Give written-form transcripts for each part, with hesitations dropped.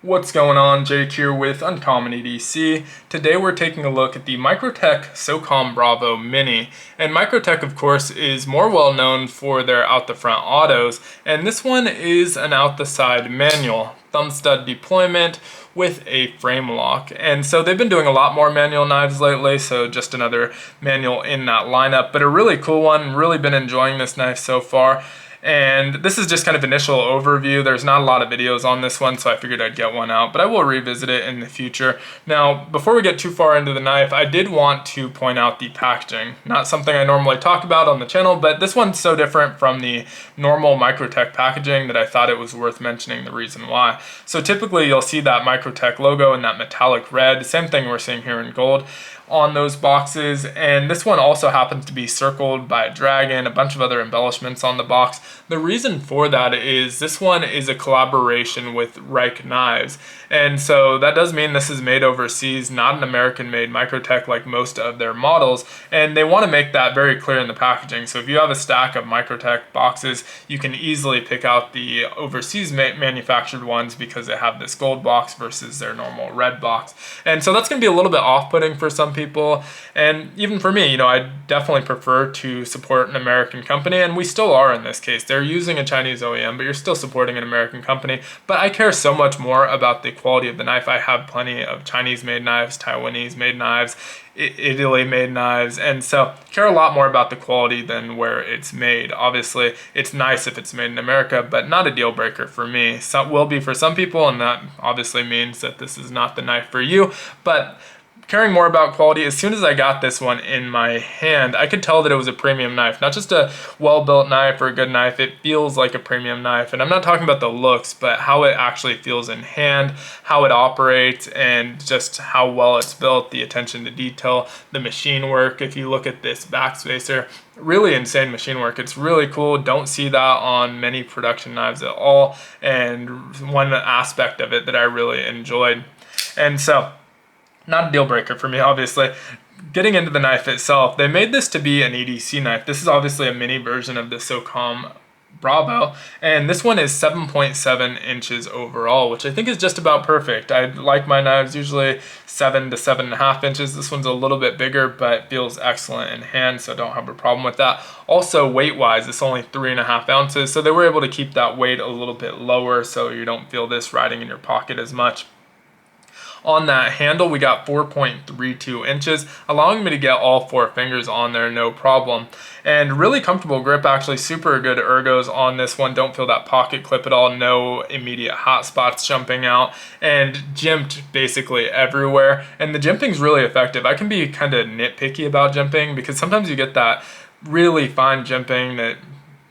What's going on? Jake here with Uncommon EDC. Today we're taking a look at the Microtech Socom Bravo Mini. And Microtech, of course, is more well known for their out-the-front autos, and this one is an out-the-side manual Thumbstud deployment with a Framelock. And so they've been doing a lot more manual knives lately, so just another manual in that lineup, but a really cool one. Really been enjoying this knife so far. And this is just kind of initial overview. There's not a lot of videos on this one, so I figured I'd get one out, but I will revisit it in the future. Now, before we get too far into the knife, I did want to point out the packaging. Not something I normally talk about on the channel, but this one's so different from the normal Microtech packaging that I thought it was worth mentioning the reason why. So typically you'll see that Microtech logo in that metallic red, same thing we're seeing here in gold on those boxes, and this one also happens to be circled by a dragon, a bunch of other embellishments on the box. The reason for that is this one is a collaboration with Rike knives, and so that does mean this is made overseas, not an American made Microtech like most of their models, and they want to make that very clear in the packaging. So if you have a stack of Microtech boxes, you can easily pick out the overseas manufactured ones because they have this gold box versus their normal red box. And so that's going to be a little bit off-putting for some people, and even for me, I definitely prefer to support an American company, and we still are in this case. They're using a Chinese OEM, but you're still supporting an American company. But I care so much more about the quality of the knife. I have plenty of Chinese-made knives, Taiwanese-made knives, Italy-made knives, and so care a lot more about the quality than where it's made. Obviously, it's nice if it's made in America, but not a deal breaker for me. Some will be for some people, and that obviously means that this is not the knife for you. But caring more about quality, as soon as I got this one in my hand, I could tell that it was a premium knife, not just a well-built knife or a good knife. It feels like a premium knife, and I'm not talking about the looks, but how it actually feels in hand, how it operates, and just how well it's built, the attention to detail, the machine work. If you look at this backspacer, really insane machine work. It's really cool. Don't see that on many production knives at all, and one aspect of it that I really enjoyed. And so, not a deal breaker for me, obviously. Getting into the knife itself, they made this to be an EDC knife. This is obviously a mini version of the Socom Bravo, and this one is 7.7 inches overall, which I think is just about perfect. I like my knives usually 7 to 7.5 inches. This one's a little bit bigger, but feels excellent in hand, so don't have a problem with that. Also, weight-wise, it's only 3.5 ounces, so they were able to keep that weight a little bit lower so you don't feel this riding in your pocket as much. On that handle, we got 4.32 inches, allowing me to get all 4 fingers on there, no problem. And really comfortable grip, actually super good ergos on this one. Don't feel that pocket clip at all, no immediate hot spots jumping out, and jimped basically everywhere. And the jimping's really effective. I can be kind of nitpicky about jimping because sometimes you get that really fine jimping that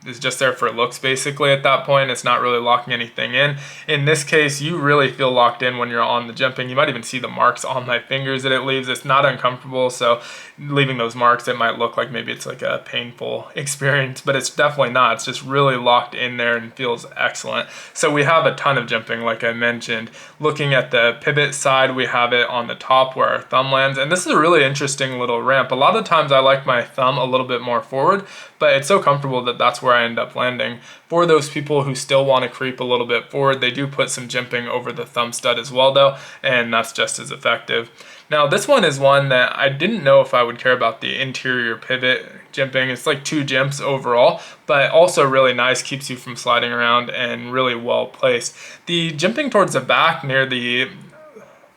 is just there for looks basically at that point. It's not really locking anything in. In this case, you really feel locked in when you're on the jimping. You might even see the marks on my fingers that it leaves. It's not uncomfortable, so leaving those marks, it might look like maybe it's like a painful experience, but it's definitely not. It's just really locked in there and feels excellent. So we have a ton of jimping, like I mentioned. Looking at the pivot side, we have it on the top where our thumb lands, and this is a really interesting little ramp. A lot of times I like my thumb a little bit more forward, but it's so comfortable that that's where I end up landing. For those people who still want to creep a little bit forward, they do put some jimping over the thumb stud as well though, and that's just as effective. Now this one is one that I didn't know if I would care about the interior pivot jimping. It's like 2 jimps overall, but also really nice, keeps you from sliding around and really well placed. The jimping towards the back near the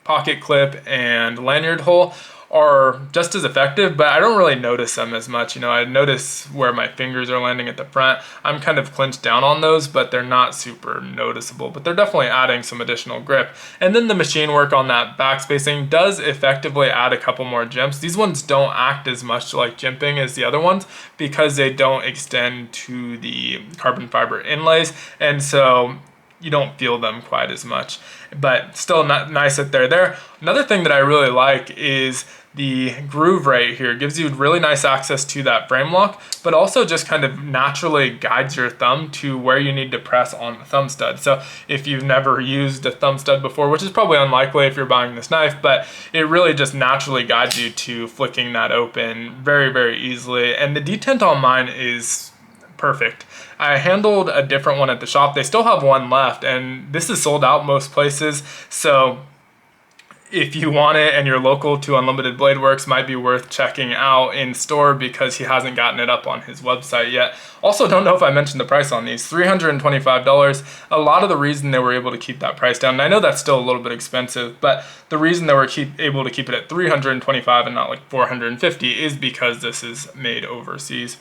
pocket clip and lanyard hole are just as effective, but I don't really notice them as much. I notice where my fingers are landing at the front. I'm kind of clinched down on those, but they're not super noticeable, but they're definitely adding some additional grip. And then the machine work on that back spacing does effectively add a couple more jimps. These ones don't act as much like jimping as the other ones because they don't extend to the carbon fiber inlays, and so you don't feel them quite as much, but still not nice that they're there. Another thing that I really like is the groove right here. It gives you really nice access to that frame lock, but also just kind of naturally guides your thumb to where you need to press on the thumb stud. So if you've never used a thumb stud before, which is probably unlikely if you're buying this knife, but it really just naturally guides you to flicking that open very, very easily. And the detent on mine is perfect. I handled a different one at the shop. They still have one left, and this is sold out most places. So if you want it and you're local to Unlimited Blade Works, might be worth checking out in store because he hasn't gotten it up on his website yet. Also, don't know if I mentioned the price on these, $325. A lot of the reason they were able to keep that price down, and I know that's still a little bit expensive, but the reason they were able to keep it at $325 and not like $450 is because this is made overseas.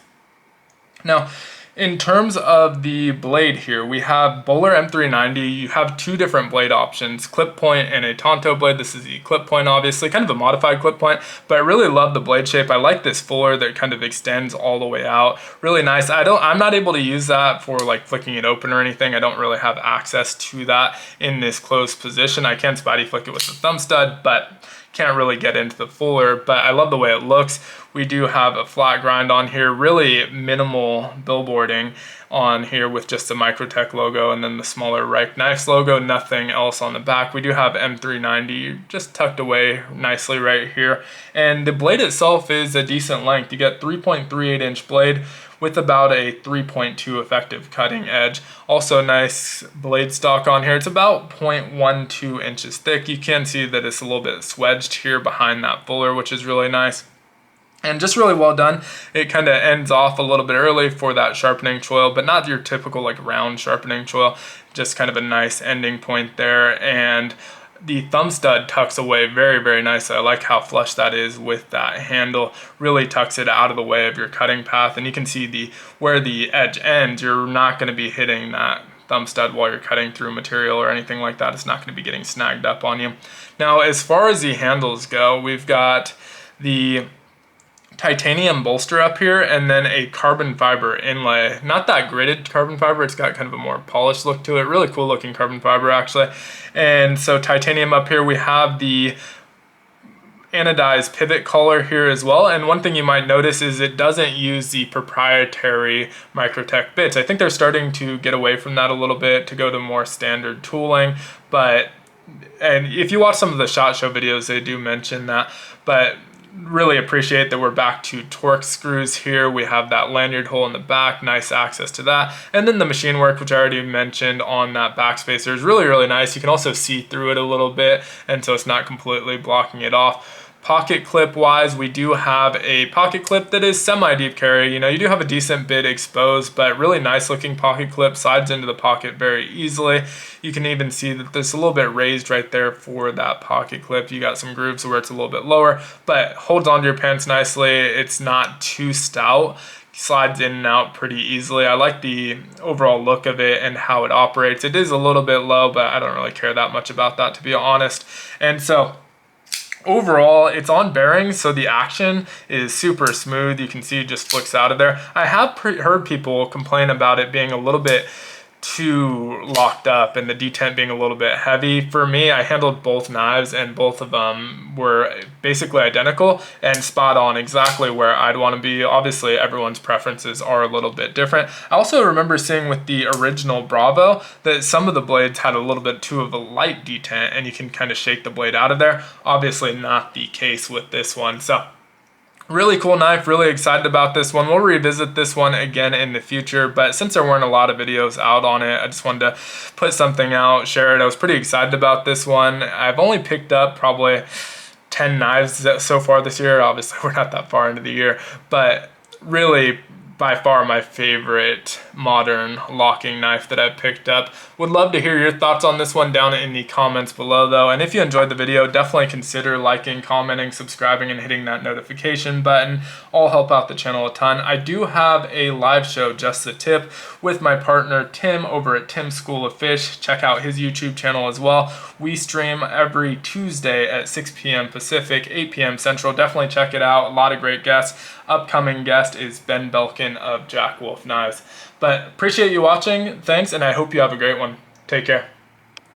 Now, in terms of the blade here, we have Bohler M390. You have two different blade options, clip point and a Tonto blade. This is the clip point, obviously, kind of a modified clip point, but I really love the blade shape. I like this fuller that kind of extends all the way out. Really nice. I'm not able to use that for like flicking it open or anything. I don't really have access to that in this closed position. I can spatty flick it with the thumb stud, but can't really get into the fuller, but I love the way it looks. We do have a flat grind on here, really minimal billboarding on here with just the Microtech logo and then the smaller Rike Knives logo, nothing else on the back. We do have M390 just tucked away nicely right here. And the blade itself is a decent length. You get 3.38 inch blade with about a 3.2 effective cutting edge. Also nice blade stock on here. It's about 0.12 inches thick. You can see that it's a little bit swedged here behind that fuller, which is really nice. And just really well done. It kind of ends off a little bit early for that sharpening choil, but not your typical like round sharpening choil. Just kind of a nice ending point there. And the thumb stud tucks away very, very nicely. I like how flush that is with that handle. Really tucks it out of the way of your cutting path. And you can see where the edge ends, you're not going to be hitting that thumb stud while you're cutting through material or anything like that. It's not going to be getting snagged up on you. Now, as far as the handles go, we've got the titanium bolster up here and then a carbon fiber inlay. Not that gridded carbon fiber, it's got kind of a more polished look to it. Really cool looking carbon fiber actually. And so titanium up here, we have the anodized pivot collar here as well. And one thing you might notice is it doesn't use the proprietary Microtech bits. I think they're starting to get away from that a little bit to go to more standard tooling, and if you watch some of the SHOT Show videos, they do mention that, but really appreciate that we're back to Torx screws here. We have that lanyard hole in the back, nice access to that. And then the machine work, which I already mentioned on that backspacer, is really, really nice. You can also see through it a little bit, and so it's not completely blocking it off. Pocket clip wise, we do have a pocket clip that is semi-deep carry. You know, you do have a decent bit exposed, but really nice looking pocket clip, slides into the pocket very easily. You can even see that there's a little bit raised right there for that pocket clip. You got some grooves where it's a little bit lower, but holds onto your pants nicely. It's not too stout. Slides in and out pretty easily. I like the overall look of it and how it operates. It is a little bit low, but I don't really care that much about that, to be honest. And so overall, it's on bearings, so the action is super smooth. You can see it just flicks out of there. I have heard people complain about it being a little bit too locked up and the detent being a little bit heavy. For me, I handled both knives and both of them were basically identical and spot on exactly where I'd want to be. Obviously, everyone's preferences are a little bit different. I also remember seeing with the original Bravo that some of the blades had a little bit too of a light detent and you can kind of shake the blade out of there. Obviously not the case with this one. So really cool knife, really excited about this one. We'll revisit this one again in the future, but since there weren't a lot of videos out on it, I just wanted to put something out, share it. I was pretty excited about this one. I've only picked up probably 10 knives so far this year. Obviously, we're not that far into the year, but really by far my favorite modern locking knife that I've picked up. Would love to hear your thoughts on this one down in the comments below though. And if you enjoyed the video, definitely consider liking, commenting, subscribing, and hitting that notification button. All help out the channel a ton. I do have a live show, Just the Tip, with my partner Tim over at Tim's School of Fish. Check out his YouTube channel as well. We stream every Tuesday at 6 p.m. Pacific, 8 p.m. Central. Definitely check it out. A lot of great guests. Upcoming guest is Ben Belkin of Jack Wolf Knives. But appreciate you watching. Thanks, and I hope you have a great one. Take care.